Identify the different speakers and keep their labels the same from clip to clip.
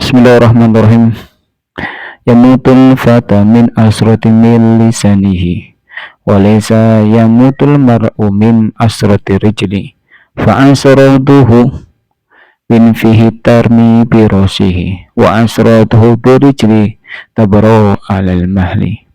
Speaker 1: Bismillahirrahmanirrahim. Yamutul fata min asrati min lisanihi walaysa yamutul mar'u min asrati rijli fa asraduhu min fihi tarmi birosihi wa asraduhu birijli tabro alal mahli.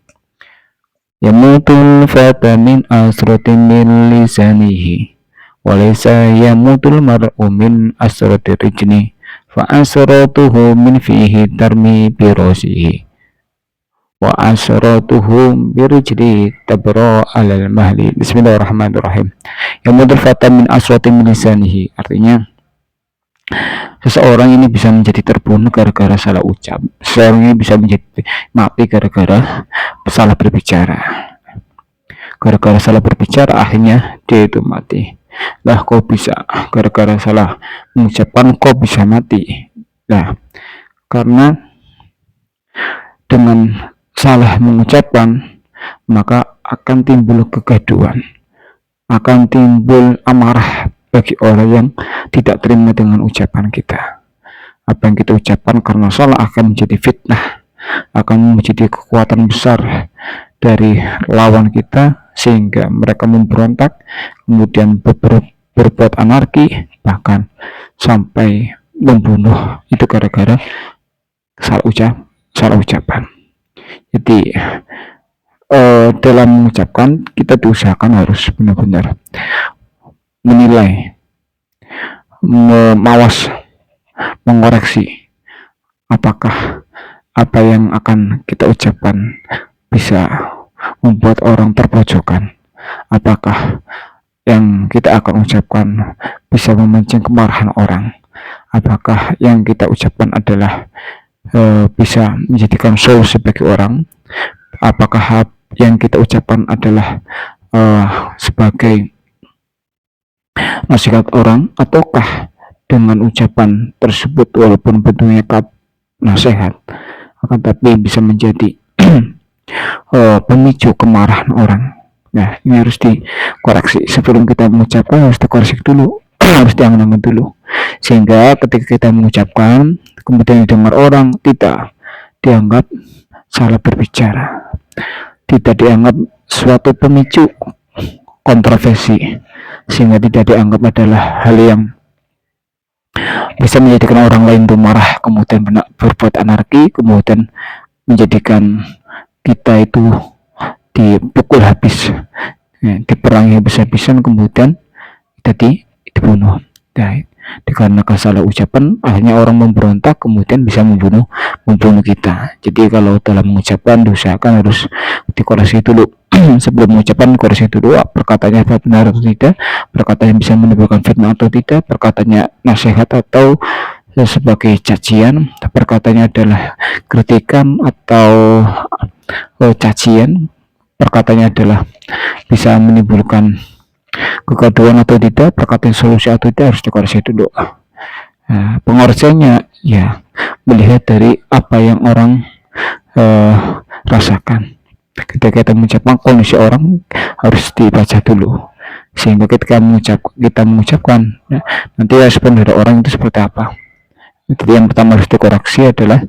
Speaker 1: Yamutul fata min asrati min lisanihi walaysa yamutul mar'u min asrati rijli fa asratuhu min fihi tarmi birosihi wa asratuhu birijli tabro alal mahli. Bismillahirrahmanirrahim. Yang mudul fata min asrati min lisanihi, artinya seseorang ini bisa menjadi terbunuh gara-gara salah ucap. Seseorang ini bisa menjadi mati gara-gara salah berbicara. Gara-gara salah berbicara akhirnya dia itu mati. Lah kok bisa gara-gara salah mengucapkan kok bisa mati? Nah, karena dengan salah mengucapkan maka akan timbul kegaduhan, akan timbul amarah bagi orang yang tidak terima dengan ucapan kita. Apa yang kita ucapkan karena salah akan menjadi fitnah, akan menjadi kekuatan besar dari lawan kita sehingga mereka memberontak, kemudian berbuat anarki, bahkan sampai membunuh itu gara-gara salah ucapan. Jadi dalam mengucapkan kita diusahakan harus benar-benar menilai, mawas, mengoreksi apakah apa yang akan kita ucapkan bisa membuat orang terpojokkan, apakah yang kita akan ucapkan bisa memancing kemarahan orang, apakah yang kita ucapkan adalah bisa menjadikan solusi bagi orang, apakah yang kita ucapkan adalah sebagai nasihat orang, ataukah dengan ucapan tersebut walaupun bentuknya nasihat akan tapi bisa menjadi pemicu kemarahan orang. Nah, ini harus dikoreksi sebelum kita mengucapkan, harus dikoreksi dulu harus diangan-angan dulu sehingga ketika kita mengucapkan kemudian didengar orang tidak dianggap salah berbicara, tidak dianggap suatu pemicu kontroversi, sehingga tidak dianggap adalah hal yang bisa menjadikan orang lain itu marah, kemudian berbuat anarki, kemudian menjadikan kita itu dipukul habis, diperangi habis-habisan, kemudian kita dibunuh. Nah, dikarenakan salah ucapan akhirnya orang memberontak, kemudian bisa membunuh kita. Jadi kalau dalam mengucapkan diusahakan harus dikoreksi dulu sebelum mengucapkan, koreksi dulu perkataannya benar atau tidak, perkataan yang bisa menimbulkan fitnah atau tidak, perkataannya nasihat atau sebagai cacian, perkataannya adalah kritikan atau cacian, perkataannya adalah bisa menimbulkan kegaduhan atau tidak, perkataan solusi atau tidak, harus dikoreksi dulu. Nah, pengoreksiannya ya melihat dari apa yang orang rasakan. Ketika kita mengucapkan, kondisi orang harus dibaca dulu sehingga ketika kita mengucapkan nanti respon dari orang itu seperti apa. Jadi yang pertama harus dikoreksi adalah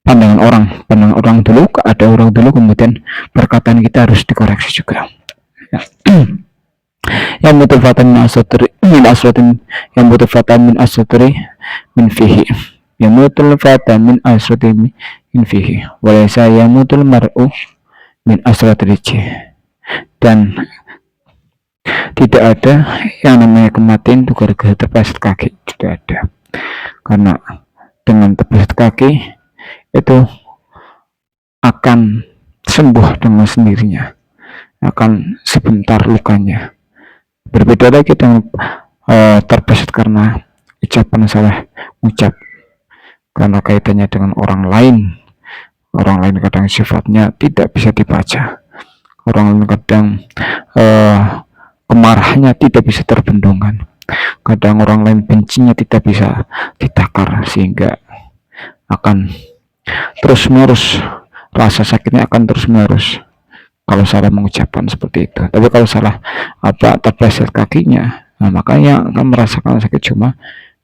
Speaker 1: pandangan orang dulu, ada orang dulu, kemudian perkataan kita harus dikoreksi juga. Yang butuh fatan min asratin yang butuh fatan min asratri min fihi, yang butuh fatan min asrati min fihi walaysa yamutul mar'u min asratri, dan tidak ada yang namanya kematian itu gara-gara terpleset kaki, tidak ada. Karena dengan terpleset kaki itu akan sembuh dengan sendirinya, akan sebentar lukanya. Berbeda lagi dengan terpleset karena ucapan salah ucap, karena kaitannya dengan orang lain kadang sifatnya tidak bisa dibaca, orang lain kadang kemarahannya tidak bisa terbendungkan, kadang orang lain bencinya tidak bisa ditakar, sehingga akan terus menerus, rasa sakitnya akan terus menerus kalau salah mengucapkan seperti itu. Tapi kalau salah terpleset kakinya, nah makanya akan merasakan sakit cuma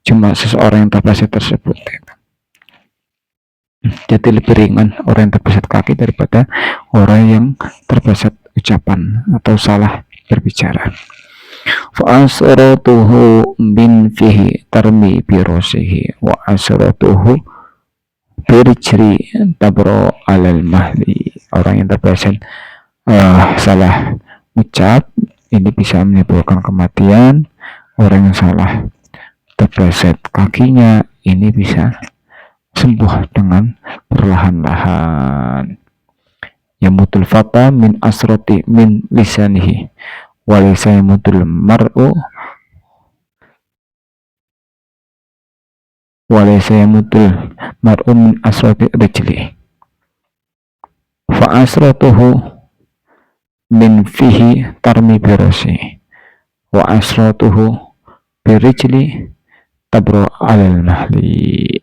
Speaker 1: cuma seseorang yang terpleset tersebut. Jadi lebih ringan orang yang terpleset kaki daripada orang yang terpleset ucapan atau salah berbicara. Fa'asratuhu bin fihi tarmi birosihi wa asratuhu birjri tabro alal mahli. Orang yang terpleset salah ucap ini bisa menimbulkan kematian. Orang yang salah terpleset kakinya ini bisa sembuh dengan perlahan-lahan. Yamutul fata min asrati min lisanihi walaysa yamutul mar'u min asrati rijli. Fa asratuhu min fihi tarmi birasi wa asratuhu birijli tabro alal mahli.